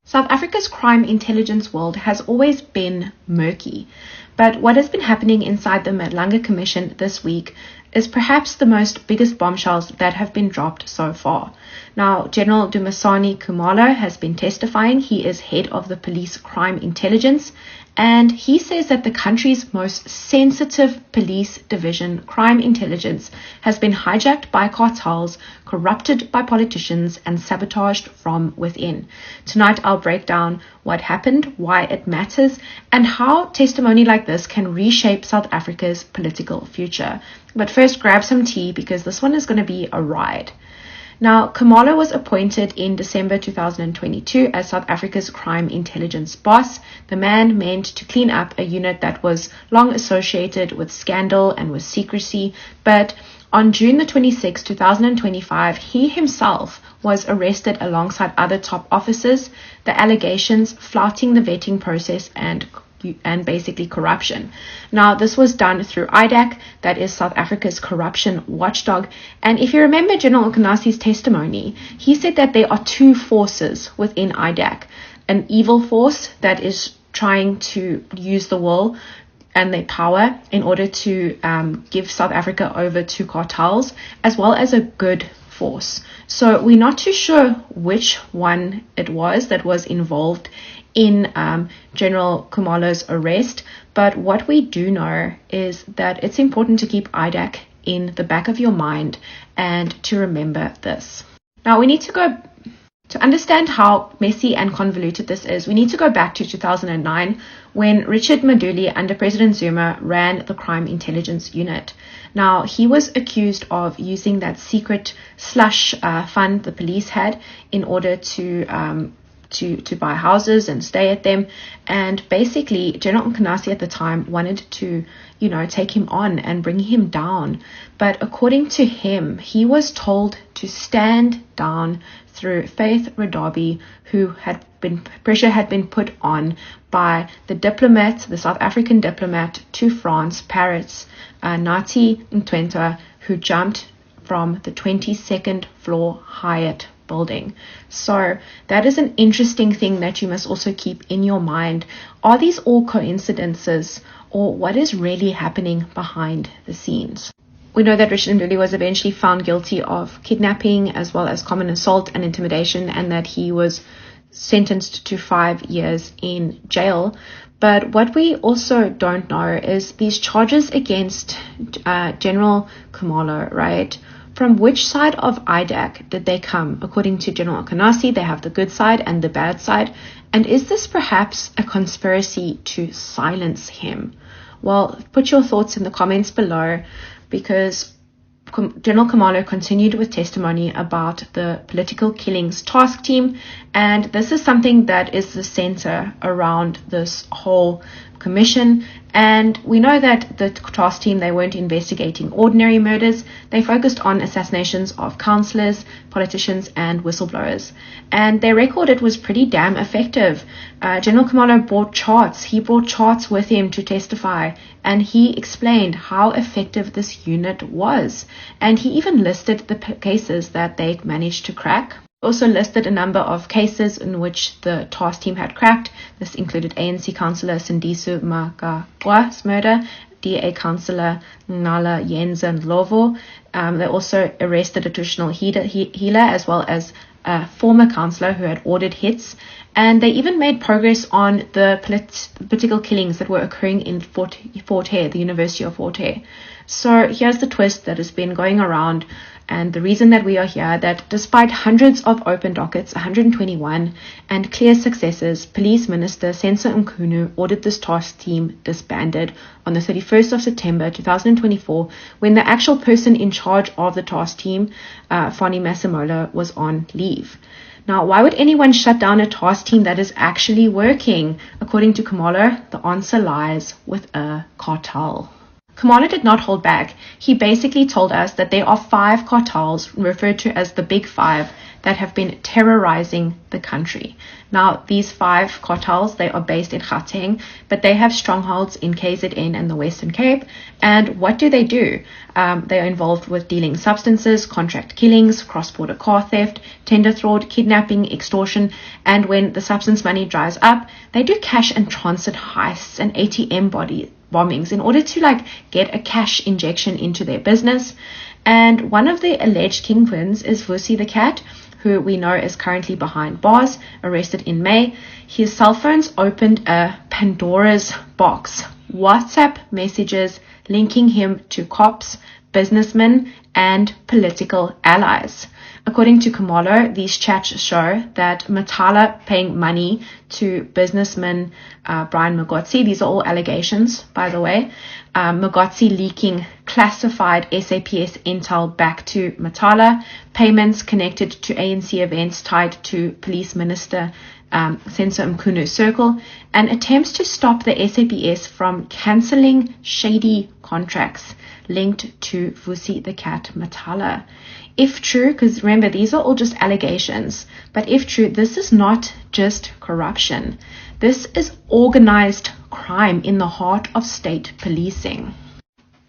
South Africa's crime intelligence world has always been murky, but what has been happening inside the Madlanga Commission this week is perhaps the biggest bombshells that have been dropped so far. Now, General Dumisani Khumalo has been testifying. He is head of the police crime intelligence, and he says that the country's most sensitive police division, crime intelligence, has been hijacked by cartels, corrupted by politicians, and sabotaged from within. Tonight, I'll break down what happened, why it matters, and how testimony like this can reshape South Africa's political future. But first, grab some tea because this one is going to be a ride. Now, Khumalo was appointed in December 2022 as South Africa's crime intelligence boss, the man meant to clean up a unit that was long associated with scandal and with secrecy. But on June the 26th, 2025, he himself was arrested alongside other top officers, the allegations flouting the vetting process and basically corruption. Now, this was done through IDAC, that is South Africa's corruption watchdog. And if you remember General Nkonasi's testimony, he said that there are two forces within IDAC. An evil force that is trying to use the will and their power in order to give South Africa over to cartels, as well as a good force. So we're not too sure which one it was that was involved in General Khumalo's arrest, but what we do know is that it's important to keep IDAC in the back of your mind and to remember this. Now, we need to understand how messy and convoluted this is. We need to go back to 2009 when Richard Maduli under President Zuma ran the crime intelligence unit. Now, he was accused of using that secret slush fund the police had in order to buy houses and stay at them. And basically, General Nkonasi at the time wanted to, take him on and bring him down. But according to him, he was told to stand down through Faith Radabi, pressure had been put on by the South African diplomat to France, Paris, Nati Ntwentwa, who jumped from the 22nd floor Hyatt building. So that is an interesting thing that you must also keep in your mind. Are these all coincidences, or what is really happening behind the scenes? We know that Richard Maduli was eventually found guilty of kidnapping as well as common assault and intimidation, and that he was sentenced to 5 years in jail. But what we also don't know is these charges against General Khumalo, right? From which side of IDAC did they come? According to General Nkonasi, they have the good side and the bad side. And is this perhaps a conspiracy to silence him? Well, put your thoughts in the comments below, because General Khumalo continued with testimony about the political killings task team, and this is something that is the center around this whole commission. And we know that the task team, they weren't investigating ordinary murders. They focused on assassinations of councillors, politicians, and whistleblowers. And their record, it was pretty damn effective. General Khumalo brought charts. He brought charts with him to testify, and he explained how effective this unit was. And he even listed the cases that they managed to crack. Also listed a number of cases in which the task team had cracked. This included ANC councillor Sindisu Makagwa's murder, DA councillor Nala Yenza Ndlovu. They also arrested a traditional healer as well as a former councillor who had ordered hits. And they even made progress on the political killings that were occurring in Fort Hare, the University of Fort Hare. So here's the twist that has been going around, and the reason that we are here, that despite hundreds of open dockets, 121, and clear successes, Police Minister Senzo Mkhunu ordered this task team disbanded on the 31st of September 2024, when the actual person in charge of the task team, Fani Masemola, was on leave. Now, why would anyone shut down a task team that is actually working? According to Khumalo, the answer lies with a cartel. Khumalo did not hold back. He basically told us that there are 5 cartels, referred to as the Big Five, that have been terrorizing the country. Now, these 5 cartels, they are based in Gauteng, but they have strongholds in KZN and the Western Cape. And what do? They are involved with dealing substances, contract killings, cross-border car theft, tender fraud, kidnapping, extortion, and when the substance money dries up, they do cash and transit heists and ATM bombings in order to get a cash injection into their business. And one of the alleged kingpins is Vusi the Cat, who we know is currently behind bars, arrested in May. His cell phones opened a Pandora's box, WhatsApp messages linking him to cops, businessmen, and political allies. According to Khumalo, these chats show that Matala paying money to businessman Brian Magotsi, these are all allegations, by the way, Magotsi leaking classified SAPS intel back to Matala, payments connected to ANC events tied to Police Minister Senzo Mkunu's circle, and attempts to stop the SAPS from cancelling shady contracts linked to Vusi the Cat Matala. If true, because remember, these are all just allegations, but if true, this is not just corruption. This is organized crime in the heart of state policing.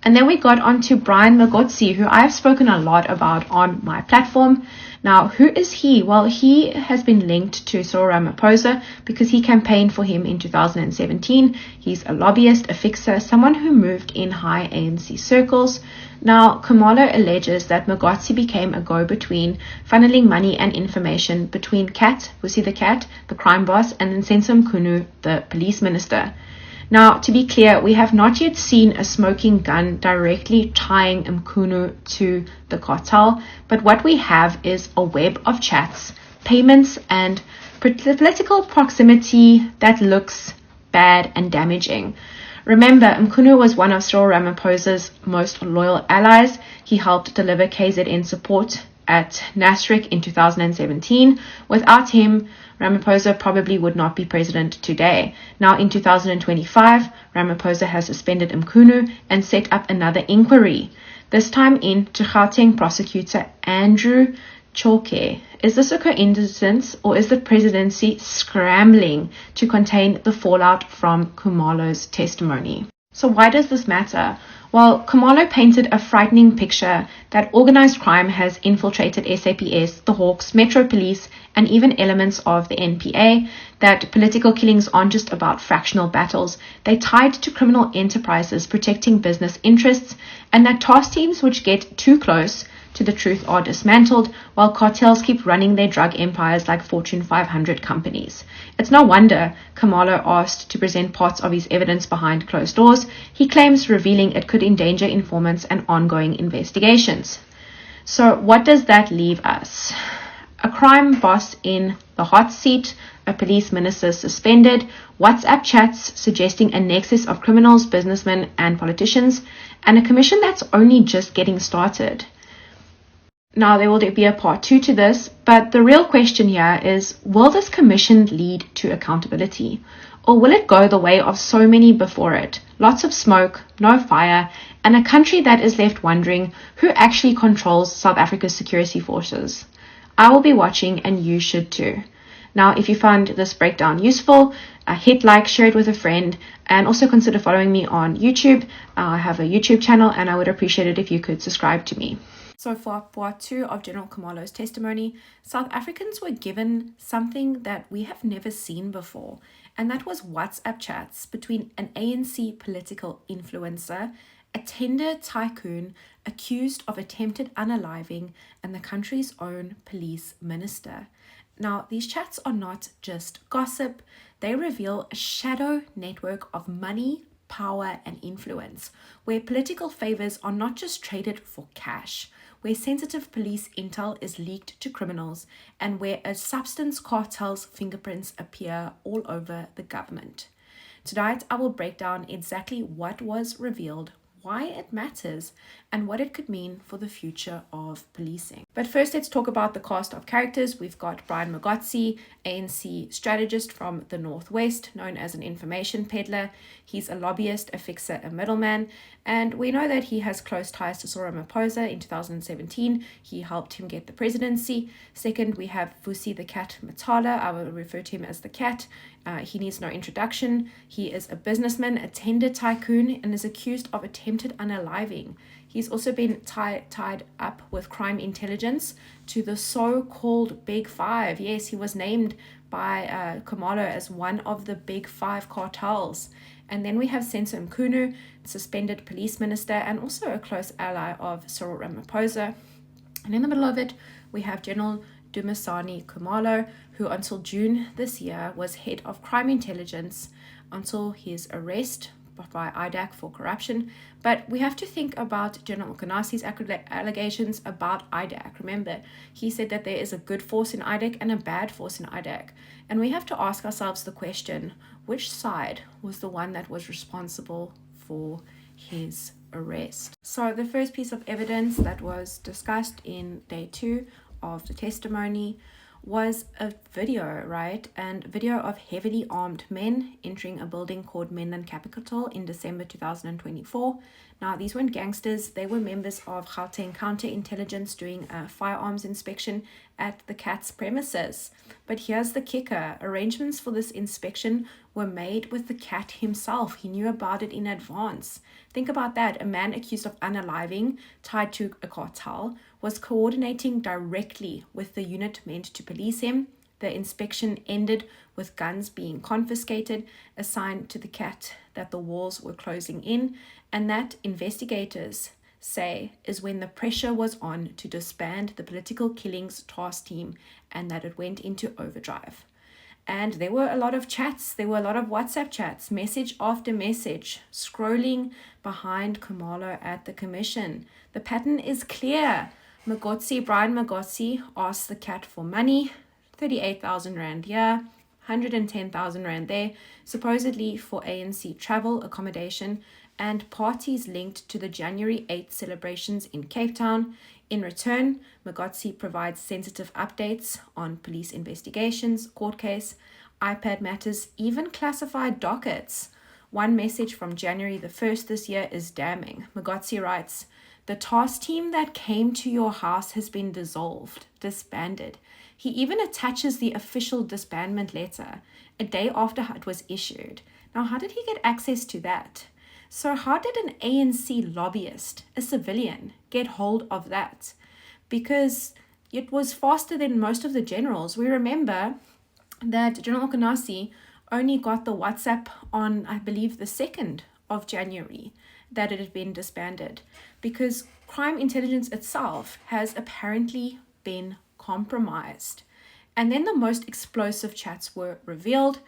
And then we got on to Brian Magotsi, who I've spoken a lot about on my platform. Now, who is he? Well, he has been linked to Cyril Ramaphosa because he campaigned for him in 2017. He's a lobbyist, a fixer, someone who moved in high ANC circles. Now, Khumalo alleges that Magotsi became a go-between, funneling money and information between Vusi the Cat, the crime boss, and then Senzo Mkunu, the police minister. Now, to be clear, we have not yet seen a smoking gun directly tying Mkunu to the cartel, but what we have is a web of chats, payments, and political proximity that looks bad and damaging. Remember, Mkunu was one of Cyril Ramaphosa's most loyal allies. He helped deliver KZN support at Nasrec in 2017. Without him, Ramaphosa probably would not be president today. Now, in 2025, Ramaphosa has suspended Mkunu and set up another inquiry, this time into Gauteng prosecutor Andrew Choke. Is this a coincidence, or is the presidency scrambling to contain the fallout from Khumalo's testimony? So why does this matter? Well, Khumalo painted a frightening picture that organized crime has infiltrated SAPS, the Hawks, Metro Police, and even elements of the NPA, that political killings aren't just about fractional battles, they're tied to criminal enterprises protecting business interests, and that task teams which get too close to the truth are dismantled, while cartels keep running their drug empires like Fortune 500 companies. It's no wonder Khumalo asked to present parts of his evidence behind closed doors. He claims revealing it could endanger informants and ongoing investigations. So what does that leave us? A crime boss in the hot seat, a police minister suspended, WhatsApp chats suggesting a nexus of criminals, businessmen, and politicians, and a commission that's only just getting started. Now, there will be a part 2 to this, but the real question here is, will this commission lead to accountability? Or will it go the way of so many before it? Lots of smoke, no fire, and a country that is left wondering who actually controls South Africa's security forces. I will be watching, and you should too. Now, if you found this breakdown useful, hit like, share it with a friend, and also consider following me on YouTube. I have a YouTube channel, and I would appreciate it if you could subscribe to me. So for part 2 of General Khumalo's testimony, South Africans were given something that we have never seen before, and that was WhatsApp chats between an ANC political influencer, a tender tycoon accused of attempted unaliving, and the country's own police minister. Now, these chats are not just gossip, they reveal a shadow network of money, power, and influence, where political favors are not just traded for cash, where sensitive police intel is leaked to criminals, and where a substance cartel's fingerprints appear all over the government. Tonight, I will break down exactly what was revealed, why it matters, and what it could mean for the future of policing. But first, let's talk about the cast of characters. We've got Brian Magotsi, ANC strategist from the Northwest, known as an information peddler. He's a lobbyist, a fixer, a middleman, and we know that he has close ties to Cyril Ramaphosa. In 2017, he helped him get the presidency. Second, we have Vusi the Cat Matala. I will refer to him as the Cat. He needs no introduction. He is a businessman, a tender tycoon, and is accused of attempted unaliving. He's also been tied up with crime intelligence to the so-called Big Five. Yes, he was named by Khumalo as one of the Big Five cartels. And then we have Senzo Mkhunu, suspended police minister and also a close ally of Cyril Ramaphosa. And in the middle of it, we have General Dumisani Khumalo, who until June this year was head of crime intelligence until his arrest by IDAC for corruption. But we have to think about General Okanasi's allegations about IDAC. Remember, he said that there is a good force in IDAC and a bad force in IDAC. And we have to ask ourselves the question, which side was the one that was responsible for his arrest? So the first piece of evidence that was discussed in day 2 of the testimony was a video, right? And video of heavily armed men entering a building called Menlyn Capital in December 2024. Now, these weren't gangsters. They were members of Gauteng counterintelligence doing a firearms inspection at the CAT's premises. But here's the kicker. Arrangements for this inspection were made with the CAT himself. He knew about it in advance. Think about that. A man accused of unaliving, tied to a cartel, was coordinating directly with the unit meant to police him. The inspection ended with guns being confiscated, a sign to the CAT that the walls were closing in, and that investigators say is when the pressure was on to disband the political killings task team and that it went into overdrive. And there were a lot of chats, there were a lot of WhatsApp chats, message after message, scrolling behind Khumalo at the commission. The pattern is clear. Brian Magotsi asked the CAT for money, 38,000 Rand here, 110,000 Rand there, supposedly for ANC travel, accommodation, and parties linked to the January 8th celebrations in Cape Town. In return, Magotsi provides sensitive updates on police investigations, court case, iPad matters, even classified dockets. One message from January the 1st this year is damning. Magotsi writes, "The task team that came to your house has been disbanded. He even attaches the official disbandment letter a day after it was issued. Now, how did he get access to that? So how did an ANC lobbyist, a civilian, get hold of that? Because it was faster than most of the generals. We remember that General Okanasi only got the WhatsApp on, I believe, the 2nd of January that it had been disbanded, because crime intelligence itself has apparently been compromised. And then the most explosive chats were revealed,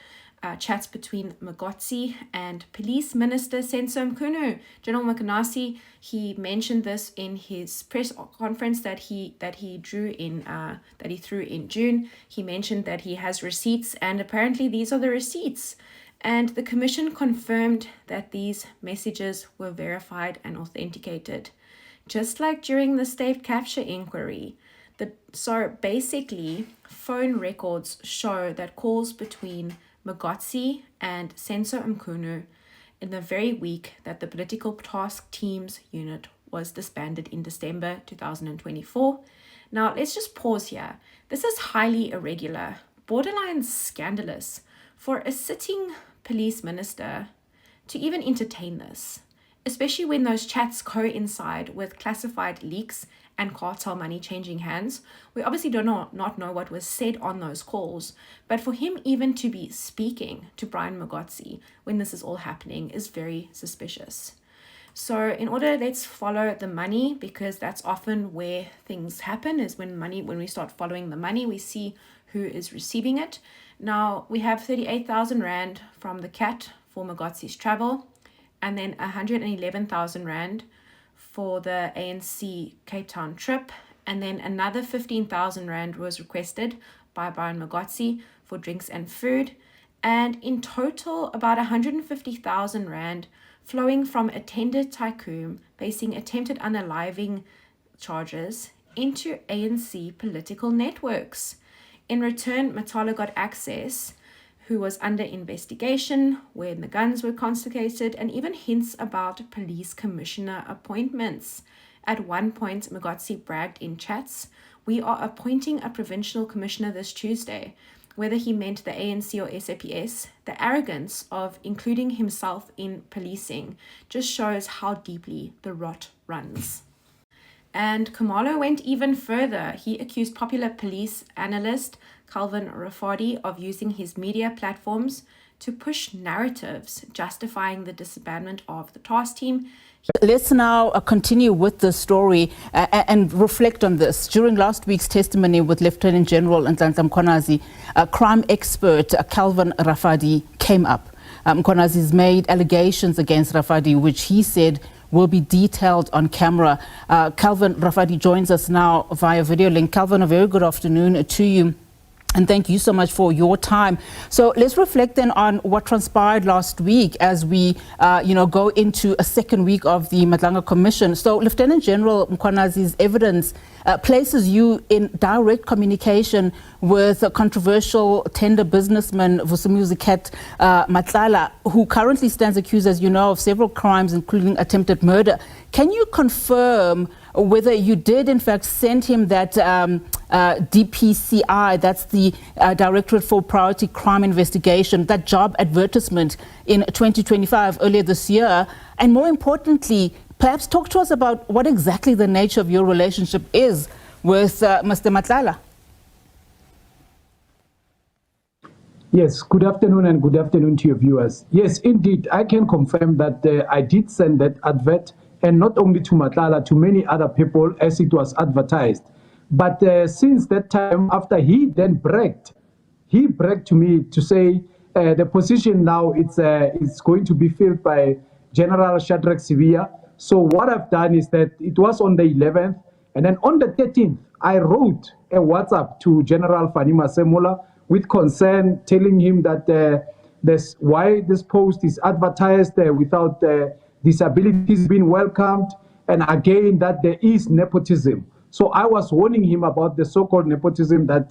chats between Magotsi and Police Minister Senzo Mkhunu. General Okanasi, he mentioned this in his press conference that he threw in June. He mentioned that he has receipts, and apparently these are the receipts. And the commission confirmed that these messages were verified and authenticated, just like during the state capture inquiry. So basically, phone records show that calls between Magotsi and Senzo Mkhunu in the very week that the political task team's unit was disbanded in December 2024. Now, let's just pause here. This is highly irregular, borderline scandalous for a sitting police minister to even entertain this, especially when those chats coincide with classified leaks and cartel money changing hands. We obviously do not know what was said on those calls, but for him even to be speaking to Brian Magotsi when this is all happening is very suspicious. So in order, let's follow the money, because that's often where things happen, is when we start following the money, we see who is receiving it. Now, we have 38,000 Rand from the CAT for Magotsi's travel, and then 111,000 Rand for the ANC Cape Town trip, and then another 15,000 Rand was requested by Brian Magotsi for drinks and food, and in total about 150,000 Rand flowing from a tender tycoon facing attempted unaliving charges into ANC political networks. In return, Matala got access, who was under investigation, when the guns were confiscated, and even hints about police commissioner appointments. At one point, Mgotsi bragged in chats, "We are appointing a provincial commissioner this Tuesday." Whether he meant the ANC or SAPS, the arrogance of including himself in policing just shows how deeply the rot runs. And Khumalo went even further. He accused popular police analyst Calvin Rafadi of using his media platforms to push narratives justifying the disbandment of the task team. Let's now continue with the story and reflect on this. During last week's testimony with Lieutenant General Nhlanhla Mkhwanazi, crime expert Calvin Rafadi came up. Mkhwanazi's made allegations against Rafadi, which he said will be detailed on camera. Calvin Rafadi joins us now via video link. Calvin, a very good afternoon to you. And thank you so much for your time. So let's reflect then on what transpired last week as we, go into a second week of the Madlanga Commission. So Lieutenant General Mkhwanazi's evidence places you in direct communication with a controversial tender businessman, Vusumuzi Matlala, who currently stands accused, as you know, of several crimes, including attempted murder. Can you confirm whether you did in fact send him that DPCI, that's the Directorate for Priority Crime Investigation, that job advertisement in 2025, earlier this year? And more importantly, perhaps talk to us about what exactly the nature of your relationship is with Mr. Matlala. Yes, good afternoon and good afternoon to your viewers. Yes, indeed, I can confirm that I did send that advert, and not only to Matlala, to many other people as it was advertised. But since that time, after he then bragged to me to say the position now it's going to be filled by General Shadrack Sivia. So what I've done is that it was on the 11th, and then on the 13th, I wrote a WhatsApp to General Fani Masemola with concern, telling him that why this post is advertised without disabilities being welcomed, and again that there is nepotism. So I was warning him about the so-called nepotism, that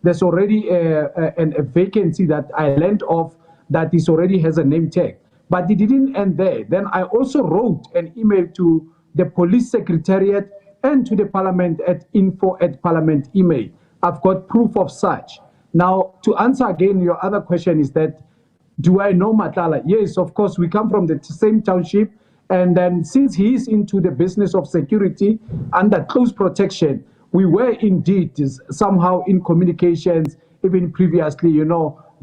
there's already a vacancy that I learned of that is already has a name tag. But it didn't end there. Then I also wrote an email to the police secretariat and to the parliament at info@parliament email. I've got proof of such. Now, to answer again your other question is that, do I know Matlala? Yes, of course, we come from the same township. And then since he is into the business of security under close protection, we were indeed somehow in communications, even previously,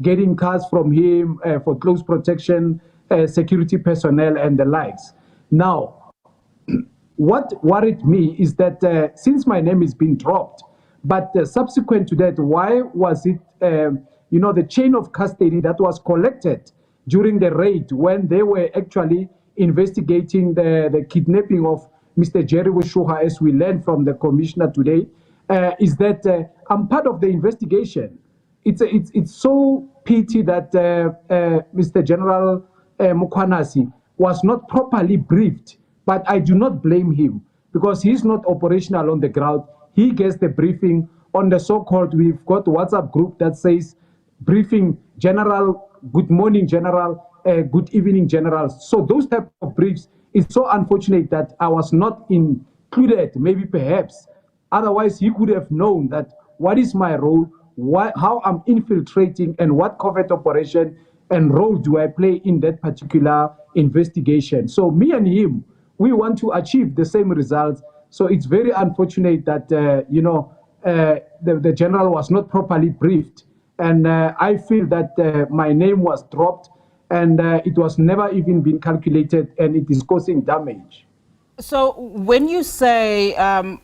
getting cars from him for close protection, security personnel and the likes. Now, what worried me is that since my name has been dropped, but subsequent to that, why was it, the chain of custody that was collected during the raid when they were actually investigating the kidnapping of Mr. Jerry Wishuha, as we learned from the commissioner today, is that I'm part of the investigation. It's so pity that Mr. General Mkhwanazi was not properly briefed, but I do not blame him because he's not operational on the ground. He gets the briefing on the so-called, we've got a WhatsApp group that says, briefing General, good morning General, good evening General. So those type of briefs, it's so unfortunate that I was not included, maybe perhaps. Otherwise, he could have known that what is my role, how I'm infiltrating, and what covert operation and role do I play in that particular investigation. So me and him, we want to achieve the same results. So it's very unfortunate that, the general was not properly briefed. And I feel that my name was dropped and it was never even been calculated, and it is causing damage. So when you say, are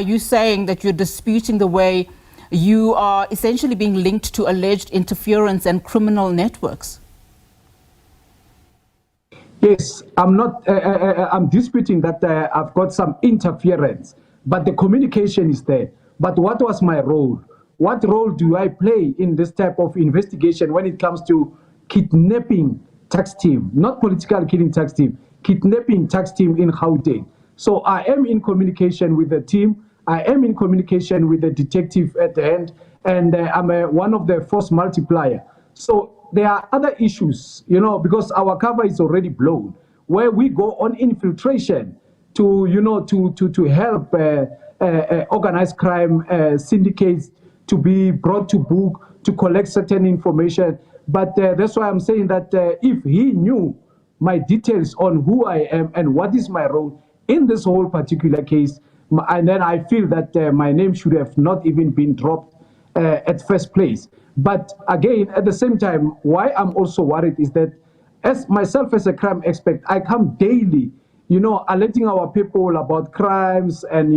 you saying that you're disputing the way you are essentially being linked to alleged interference and criminal networks? Yes, I'm not, I'm disputing that I've got some interference, but the communication is there. But what was my role? What role do I play in this type of investigation when it comes to kidnapping tax team, not political killing tax team, kidnapping tax team in Gauteng? So I am in communication with the team. I am in communication with the detective at the end, and I'm one of the force multiplier. So there are other issues, because our cover is already blown, where we go on infiltration to, to help organized crime syndicates to be brought to book, to collect certain information. But that's why I'm saying that if he knew my details on who I am and what is my role in this whole particular case, and then I feel that my name should have not even been dropped at first place. But again, at the same time, why I'm also worried is that as myself as a crime expert, I come daily, alerting our people about crimes and,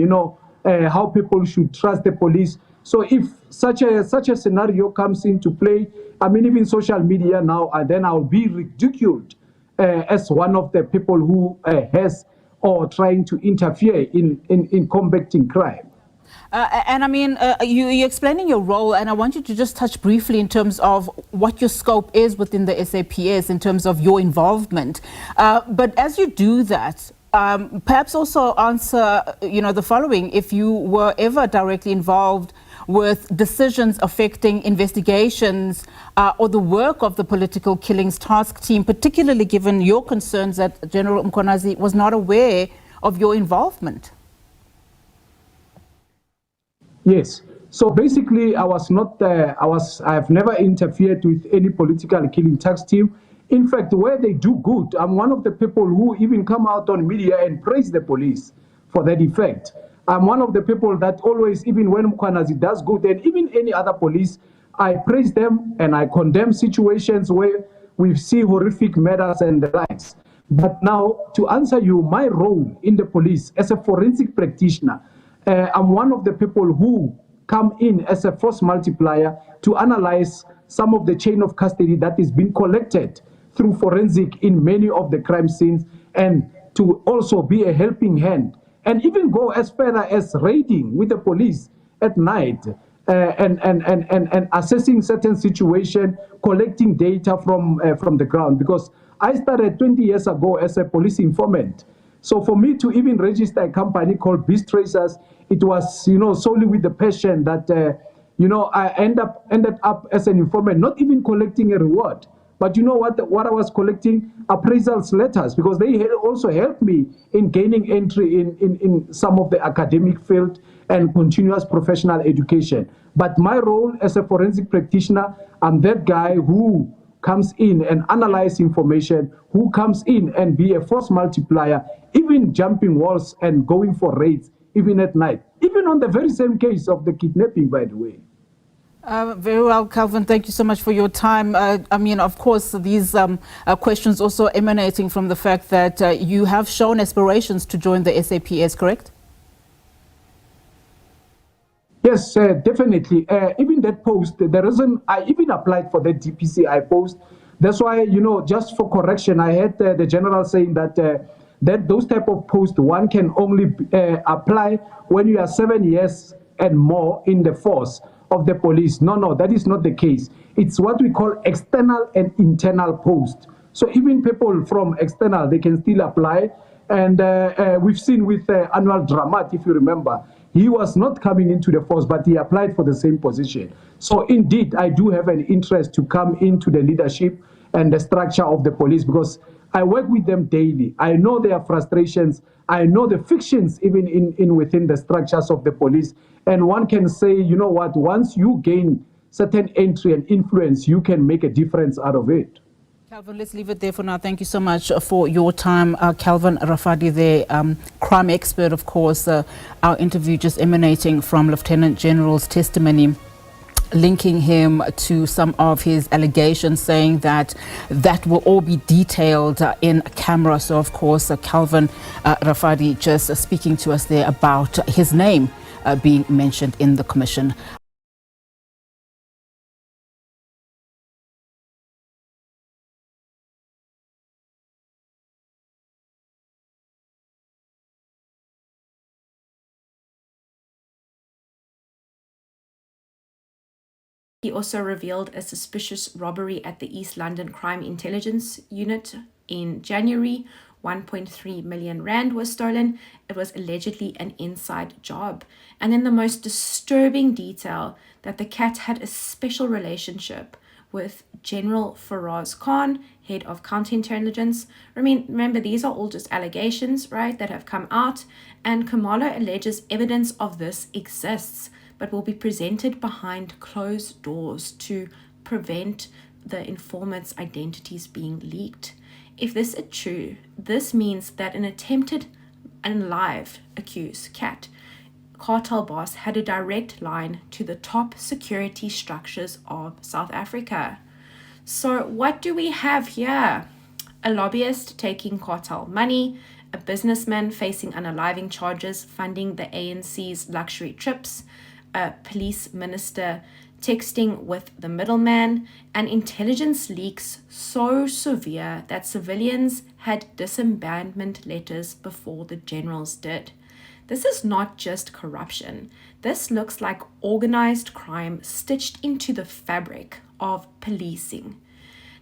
how people should trust the police. So if such a scenario comes into play, I mean, even social media now, then I'll be ridiculed as one of the people who has or trying to interfere in combating crime. And I mean, you're explaining your role, and I want you to just touch briefly in terms of what your scope is within the SAPS in terms of your involvement. But as you do that, perhaps also answer, the following: if you were ever directly involved with decisions affecting investigations or the work of the political killings task team, particularly given your concerns that General Mkhwanazi was not aware of your involvement. Yes. So basically, I have never interfered with any political killing task team. In fact, where they do good, I'm one of the people who even come out on media and praise the police for that effect. I'm one of the people that always, even when Mkhwanazi does good, and even any other police, I praise them and I condemn situations where we see horrific murders and the likes. But now, to answer you, my role in the police as a forensic practitioner, I'm one of the people who come in as a force multiplier to analyze some of the chain of custody that is being collected through forensic in many of the crime scenes, and to also be a helping hand and even go as further as raiding with the police at night and assessing certain situation, collecting data from the ground. Because I started 20 years ago as a police informant. So for me to even register a company called Beast Tracers, it was, solely with the passion that, I ended up as an informant, not even collecting a reward. But you know what I was collecting? Appraisals letters, because they also helped me in gaining entry in some of the academic field and continuous professional education. But my role as a forensic practitioner, I'm that guy who comes in and analyze information, who comes in and be a force multiplier, even jumping walls and going for raids, even at night, even on the very same case of the kidnapping, by the way. Very well, Calvin. Thank you so much for your time. I mean, of course, these questions also emanating from the fact that you have shown aspirations to join the SAPS, correct? Yes, definitely. Even that post, the reason I even applied for that DPCI post, that's why, just for correction, I had the general saying that that those type of posts, one can only apply when you are 7 years and more in the force of the police. No, that is not the case. It's what we call external and internal post. So even people from external, they can still apply. And we've seen with Annual Dramat, if you remember, he was not coming into the force, but he applied for the same position. So indeed, I do have an interest to come into the leadership and the structure of the police, because I work with them daily. I know their frustrations. I know the fictions even in within the structures of the police. And one can say, you know what, once you gain certain entry and influence, you can make a difference out of it. Calvin, let's leave it there for now. Thank you so much for your time. Calvin Rafadi, the crime expert, of course. Our interview just emanating from Lieutenant General's testimony, linking him to some of his allegations, saying that that will all be detailed in camera. So, of course, Calvin Rafadi just speaking to us there about his name being mentioned in the commission. He also revealed a suspicious robbery at the East London Crime Intelligence Unit in January, 1.3 million rand was stolen. It was allegedly an inside job. And then the most disturbing detail, that the cat had a special relationship with General Faraz Khan, head of counterintelligence. Remember, these are all just allegations, right, that have come out. And Khumalo alleges evidence of this exists, but will be presented behind closed doors to prevent the informant's identities being leaked. If this is true, this means that an attempted and live accused cat cartel boss had a direct line to the top security structures of South Africa. So what do we have here? A lobbyist taking cartel money, a businessman facing unaliving charges funding the ANC's luxury trips, a police minister texting with the middleman, and intelligence leaks so severe that civilians had disabandonment letters before the generals did. This is not just corruption. This looks like organized crime stitched into the fabric of policing.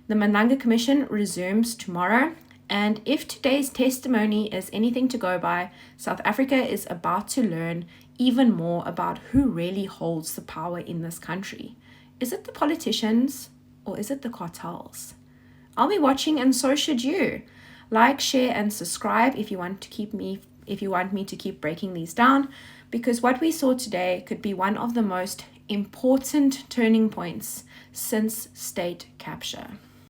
The Madlanga Commission resumes tomorrow, and if today's testimony is anything to go by, South Africa is about to learn even more about who really holds the power in this country. Is it the politicians or is it the cartels? I'll be watching, and so should you. Like, share, and subscribe if you want me to keep breaking these down, because what we saw today could be one of the most important turning points since state capture.